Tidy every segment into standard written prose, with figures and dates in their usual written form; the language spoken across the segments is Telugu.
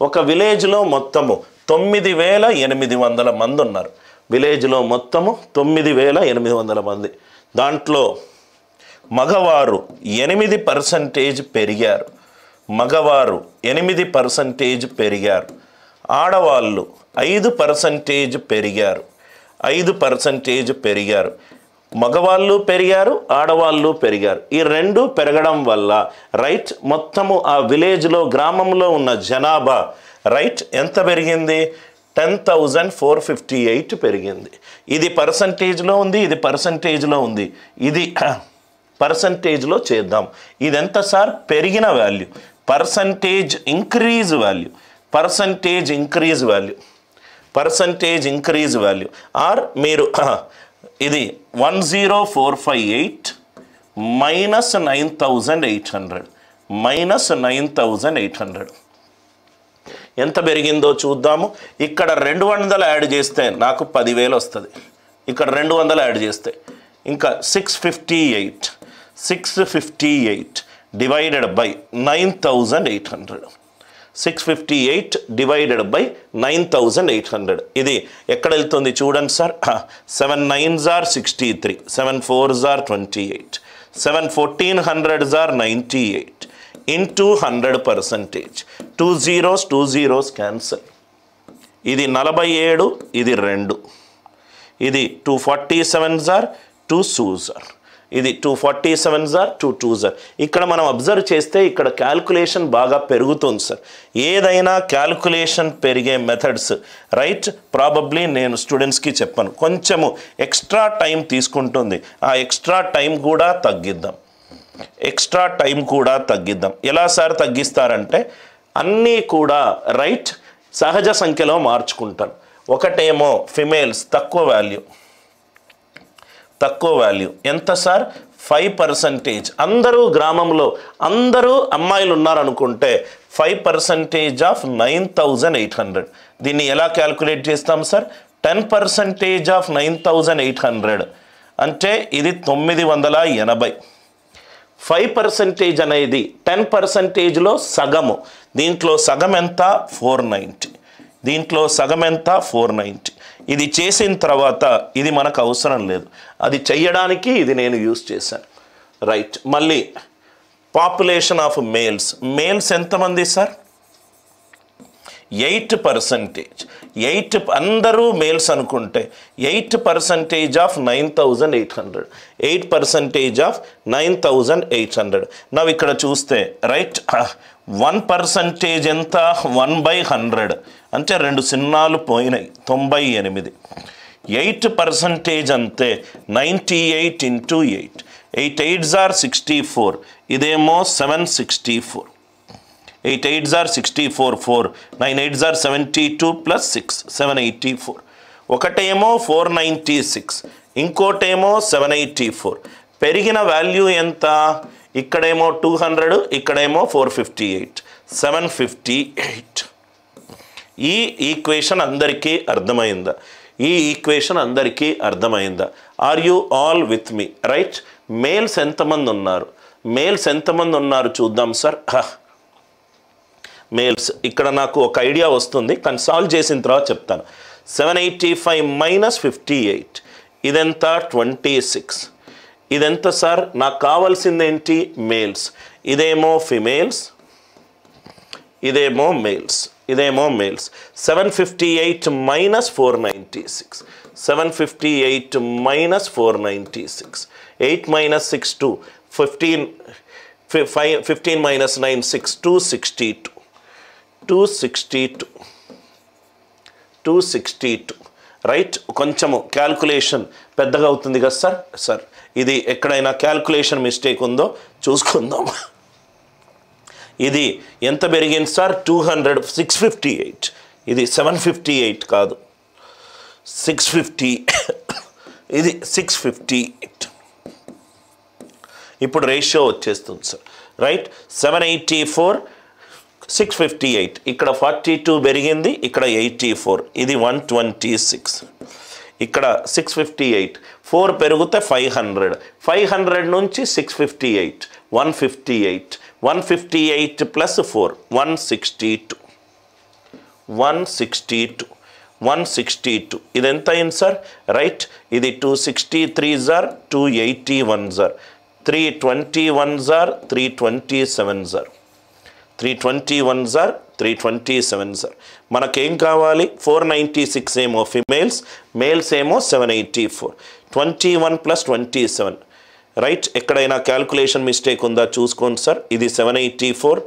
ఒక విలేజ్లో మొత్తము 9800 మంది ఉన్నారు. విలేజ్లో మొత్తము 9800 మంది. దాంట్లో మగవారు 8% పెరిగారు. మగవారు 8% పెరిగారు. ఆడవాళ్ళు 5% పెరిగారు. 5% పెరిగారు. మగవాళ్ళు పెరిగారు, ఆడవాళ్ళు పెరిగారు. ఈ రెండు పెరగడం వల్ల రైట్ మొత్తము ఆ విలేజ్లో గ్రామంలో ఉన్న జనాభా రైట్ ఎంత పెరిగింది? 10,458 పెరిగింది. ఇది పర్సంటేజ్లో ఉంది, ఇది పర్సంటేజ్లో ఉంది. ఇది పర్సంటేజ్లో చేద్దాం. ఇది ఎంత సార్? పెరిగిన value. Percentage increase value. Percentage increase value. Percentage increase value. Or మీరు ఇది 10458 మైనస్ 9,800 మైనస్ 9,800 ఎంత పెరిగిందో చూద్దాము. ఇక్కడ 200 యాడ్ చేస్తే నాకు 10,000 వస్తుంది. ఇక్కడ 200 యాడ్ చేస్తే ఇంకా 658 డివైడెడ్ బై 9,800. 658 divided by 9,800. ఇది ఎక్కడ వెళ్తుంది చూడండి sir. 7 9s are 63, 7 4s are 28, 7 1400s are 98 into 100%. 2 zeros cancel. ఇది 47, ఇది 2. ఇది 247s are 2 2s are. ఇది 247s are 2 2s are. ఇక్కడ మనం అబ్జర్వ్ చేస్తే ఇక్కడ క్యాల్కులేషన్ బాగా పెరుగుతుంది సార్. ఏదైనా క్యాల్కులేషన్ పెరిగే మెథడ్స్ రైట్ ప్రాబబ్లీ నేను స్టూడెంట్స్కి చెప్పాను, కొంచెము ఎక్స్ట్రా టైం తీసుకుంటుంది. ఆ ఎక్స్ట్రా టైం కూడా తగ్గిద్దాం. ఎక్స్ట్రా టైం కూడా తగ్గిద్దాం. ఎలా సార్ తగ్గిస్తారంటే అన్నీ కూడా రైట్ సహజ సంఖ్యలో మార్చుకుంటాను. ఒకటేమో ఫిమేల్స్ తక్కువ వాల్యూ ఎంత సార్? 5%. అందరూ గ్రామంలో అందరూ అమ్మాయిలు ఉన్నారనుకుంటే 5% ఆఫ్ 9,800. దీన్ని ఎలా క్యాల్కులేట్ చేస్తాం సార్? 10% ఆఫ్ 9,800 అంటే ఇది 980. 5% అనేది 10%లో సగము. దీంట్లో సగం ఎంత? 490. దీంట్లో సగం ఎంత? 490. ఇది చేసిన తర్వాత ఇది మనకు అవసరం లేదు. అది చెయ్యడానికి ఇది నేను యూజ్ చేశాను రైట్. మళ్ళీ పాపులేషన్ ఆఫ్ మేల్స్ ఎంతమంది సార్? 8%. 8 అందరూ మేల్స్ అనుకుంటే 8% ఆఫ్ 9,800. 8% ఆఫ్ 9,800. నవ్వు ఇక్కడ చూస్తే రైట్ 1% ఎంత? 1/100 అంటే 2 సున్నాలు పోయినాయి, 98. 8% అంతే 98 into 8. 8 8s are 64. ఇదేమో 764. 8 8s are 64, 4 9 8s are 72 plus 6 784. ఒకటేమో 496, ఇంకోటేమో 784. పెరిగిన వాల్యూ ఎంత? ఇక్కడేమో 200, ఇక్కడేమో 458, 758. ఈ ఈక్వేషన్ అందరికీ అర్థమైందా? ఈ ఈక్వేషన్ అందరికీ అర్థమైందా? Are you all with me right? Males ఎంతమంది ఉన్నారు చూద్దాం సార్. మేల్స్ ఇక్కడ నాకు ఒక ఐడియా వస్తుంది, కానీ సాల్వ్ చేసిన తర్వాత చెప్తాను. 785 మైనస్ 58 ఇదెంత? 26. ఇదెంత సార్? నాకు కావాల్సింది ఏంటి? మేల్స్. ఇదేమో ఫిమేల్స్, ఇదేమో males. 758 minus 496. 758 minus 496. 8 minus 6 2. 15 minus 9 6. 262 right. కొంచెము క్యాల్కులేషన్ పెద్దగా అవుతుంది కదా సార్. ఇది ఎక్కడైనా క్యాల్కులేషన్ మిస్టేక్ ఉందో చూసుకుందాం. ఇది ఎంత పెరిగింది సార్? 658. ఇది 758 కాదు, 650. ఇది 658. ఇప్పుడు రేషియో వచ్చేస్తుంది సార్ రైట్. 784 658. ఇక్కడ 42 పెరిగింది, ఇక్కడ 84. ఇది 126. ఇక్కడ 658. 4 పెరిగితే 500. 500 నుంచి 658 158. 158 ప్లస్ 4 162. 162 ఇది ఎంత అయింది సార్ రైట్ ఇది 263 sir 281 sir 321 sir 327 sir 321 sir 327 sir మనకేం కావాలి 496 ఏమో ఫిమేల్స్ మేల్స్ ఏమో 784 21 + 27 రైట్ ఎక్కడైనా క్యాల్కులేషన్ మిస్టేక్ ఉందా చూసుకోండి సార్ ఇది 784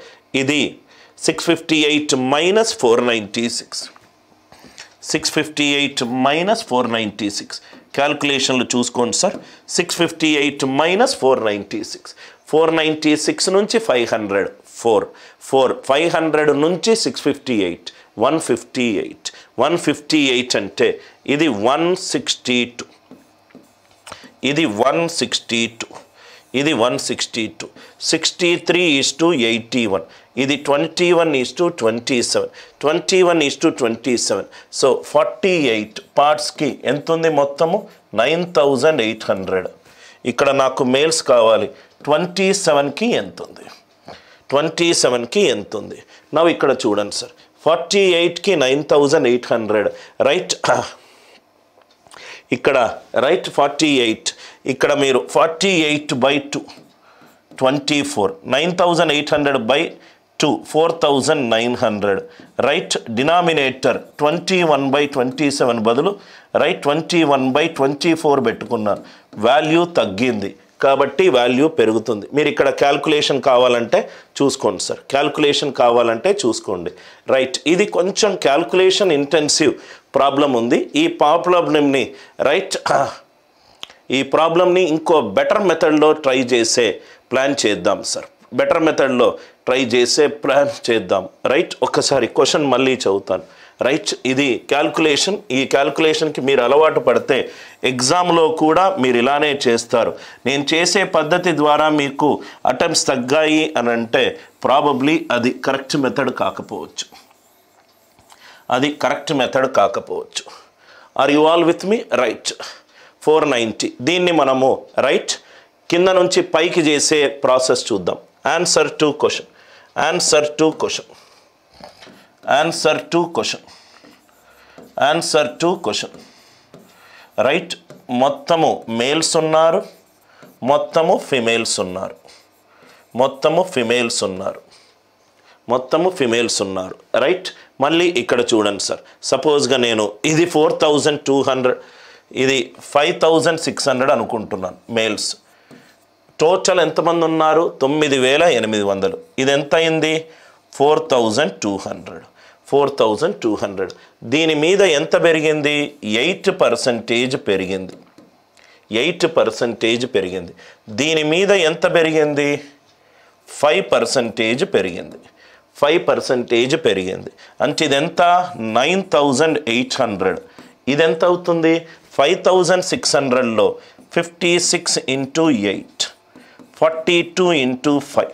ఇది 658 - 496 658 - 496 క్యాల్కులేషన్లు చూసుకోండి సార్ 658 - 496 496 నుంచి 500 500 నుంచి 658 158 అంటే ఇది 162 ఇది 162 ఇది 162 63:81 ఇది 21:27 21:27 సో 48 పార్ట్స్కి ఎంత ఉంది మొత్తము 9800 ఇక్కడ నాకు మేల్స్ కావాలి 27కి ఎంత ఉంది 27కి ఎంత ఉంది నవ్వు ఇక్కడ చూడండి సార్ 48కి 9800 రైట్ ఇక్కడ రైట్ 48 ఇక్కడ మీరు 48/2 24 9800/2 4900 రైట్ డినామినేటర్ 21/27 బదులు రైట్ 21/24 పెట్టుకున్నాను వాల్యూ తగ్గింది కాబట్టి వాల్యూ పెరుగుతుంది మీరు ఇక్కడ క్యాల్కులేషన్ కావాలంటే చూసుకోండి సార్ క్యాల్కులేషన్ కావాలంటే చూసుకోండి రైట్ ఇది కొంచెం క్యాల్కులేషన్ ఇంటెన్సివ్ ప్రాబ్లం ఉంది ఈ ప్రాబ్లమ్ని రైట్ ఈ ప్రాబ్లమ్ని ఇంకో బెటర్ మెథడ్లో ట్రై చేసే ప్లాన్ చేద్దాం సార్ బెటర్ మెథడ్లో ట్రై చేసే ప్లాన్ చేద్దాం రైట్ ఒక్కసారి క్వశ్చన్ మళ్ళీ చదువుతాను రైట్ ఇది క్యాల్కులేషన్ ఈ క్యాల్కులేషన్కి మీరు అలవాటు పడితే ఎగ్జామ్లో కూడా మీరు ఇలానే చేస్తారు నేను చేసే పద్ధతి ద్వారా మీకు అటెంప్ట్స్ తగ్గాయి అని అంటే ప్రాబబ్లీ అది కరెక్ట్ మెథడ్ కాకపోవచ్చు are you all with me right 490 దీన్ని మనము రైట్ కింద నుంచి పైకి చేసే ప్రాసెస్ చూద్దాం ఆన్సర్ టు క్వశ్చన్ రైట్ మొత్తము మేల్స్ ఉన్నారు మొత్తము ఫిమేల్స్ ఉన్నారు రైట్ మళ్ళీ ఇక్కడ చూడండి సార్ సపోజ్గా నేను ఇది 4200 ఇది 5600 అనుకుంటున్నాను మేల్స్ టోటల్ ఎంతమంది ఉన్నారు 9800 ఇది ఎంత అయింది 4200 దీని మీద ఎంత పెరిగింది 8% పెరిగింది 8% పెరిగింది దీని మీద ఎంత పెరిగింది 5% పెరిగింది 5% పెరిగింది అంటే ఇదెంత 9800 ఇదెంత అవుతుంది 5600లో 56 × 8 42 × 5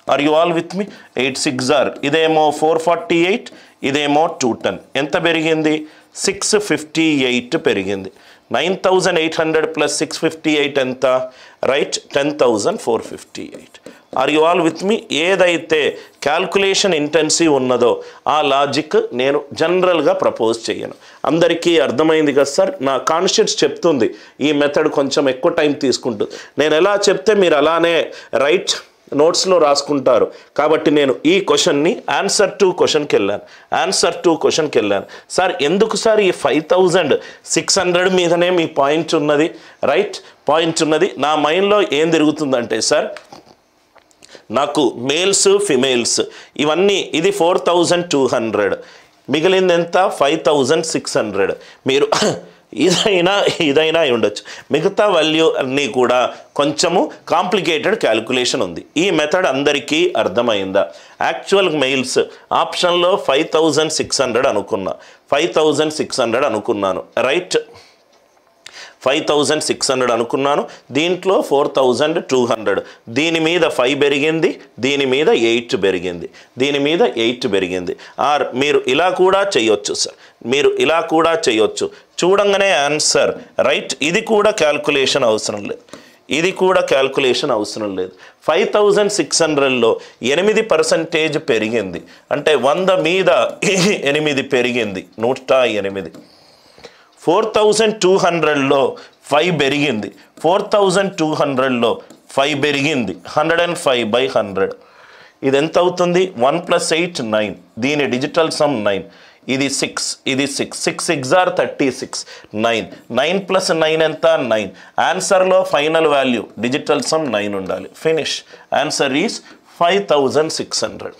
ఆర్ యు ఆల్ విత్ మీ 8 6 ఇదేమో 448 ఇదేమో 210 ఎంత పెరిగింది 658 పెరిగింది 9800 + 658 ఎంత right 10458 are you all with me ఏదైతే క్యాల్కులేషన్ ఇంటెన్సివ్ ఉన్నదో ఆ లాజిక్ నేను జనరల్గా ప్రపోజ్ చేయను అందరికీ అర్థమైంది కదా సార్ నా కాన్షియస్ చెప్తుంది ఈ మెథడ్ కొంచెం ఎక్కువ టైం తీసుకుంటుంది నేను ఎలా చెప్తే మీరు అలానే రైట్ నోట్స్లో రాసుకుంటారు కాబట్టి నేను ఈ క్వశ్చన్ని ఆన్సర్ టు క్వశ్చన్కి వెళ్ళాను సార్ ఎందుకు సార్ ఈ 5600 మీదనే మీ పాయింట్ ఉన్నది రైట్ పాయింట్ ఉన్నది నా మైండ్లో ఏం తిరుగుతుందంటే సార్ నాకు మేల్స్ ఫిమేల్స్ ఇవన్నీ ఇది 4200 మిగిలింది ఎంత 5600 మీరు ఇదైనా ఉండొచ్చు మిగతా వాల్యూ అన్నీ కూడా కొంచెము కాంప్లికేటెడ్ క్యాల్కులేషన్ ఉంది ఈ మెథడ్ అందరికీ అర్థమైందా యాక్చువల్ మెయిల్స్ ఆప్షన్లో 5600 అనుకున్నాను రైట్ 5600 అనుకున్నాను దీంట్లో 4200 దీని మీద 5 పెరిగింది దీని మీద 8 పెరిగింది ఆర్ మీరు ఇలా కూడా చేయొచ్చు సార్ చూడంగానే ఆన్సర్ రైట్ ఇది కూడా క్యాల్కులేషన్ అవసరం లేదు ఇది కూడా క్యాల్కులేషన్ అవసరం లేదు. 5600లో 8% పెరిగింది అంటే 100 మీద 8 పెరిగింది 108. 4200లో 5 పెరిగింది, 4200లో 5 పెరిగింది, 105/100. ఇది ఎంత అవుతుంది? 1 + 8 9. దీని డిజిటల్ సమ్ 9. ఇది 6, ఇది 6, 6 6 are 36, 9 9 + 9 ఎంత? 9. ఆన్సర్లో ఫైనల్ వాల్యూ డిజిటల్ సమ్ 9 ఉండాలి. Finish. Answer is 5600.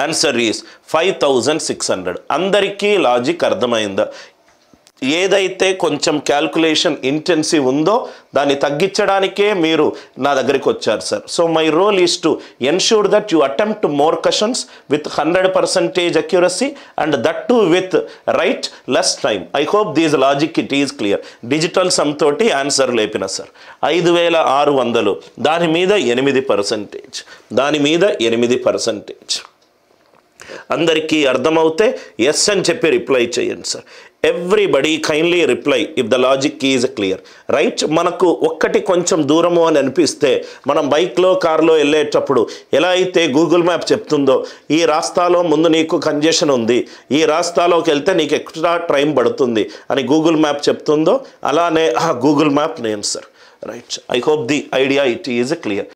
Answer is 5600. అందరికీ లాజిక్ అర్థమైందా? ఏదైతే కొంచెం క్యాల్కులేషన్ ఇంటెన్సివ్ ఉందో దాన్ని తగ్గించడానికే మీరు నా దగ్గరికి వచ్చారు sir. So my role is to ensure that you attempt more questions with 100% accuracy and that too with right less time. I hope these logic it is clear. Digital sum తోటి ఆన్సర్ లేపిన సార్. 5600 దాని మీద 8%, దాని మీద 8%. అందరికీ అర్థమవుతే ఎస్ అని చెప్పి రిప్లై చేయండి sir. Everybody kindly reply if the logic is clear. Right. మనకు ఒక్కటి కొంచెం దూరము అని అనిపిస్తే మనం బైక్లో కార్లో వెళ్ళేటప్పుడు ఎలా అయితే గూగుల్ మ్యాప్ చెప్తుందో ఈ రాస్తాలో ముందు నీకు కంజెషన్ ఉంది, ఈ రాస్తాలోకి వెళ్తే నీకు ఎక్స్ట్రా టైం పడుతుంది అని గూగుల్ మ్యాప్ చెప్తుందో అలానే గూగుల్ మ్యాప్ నేను sir. Right. I hope the idea it is clear.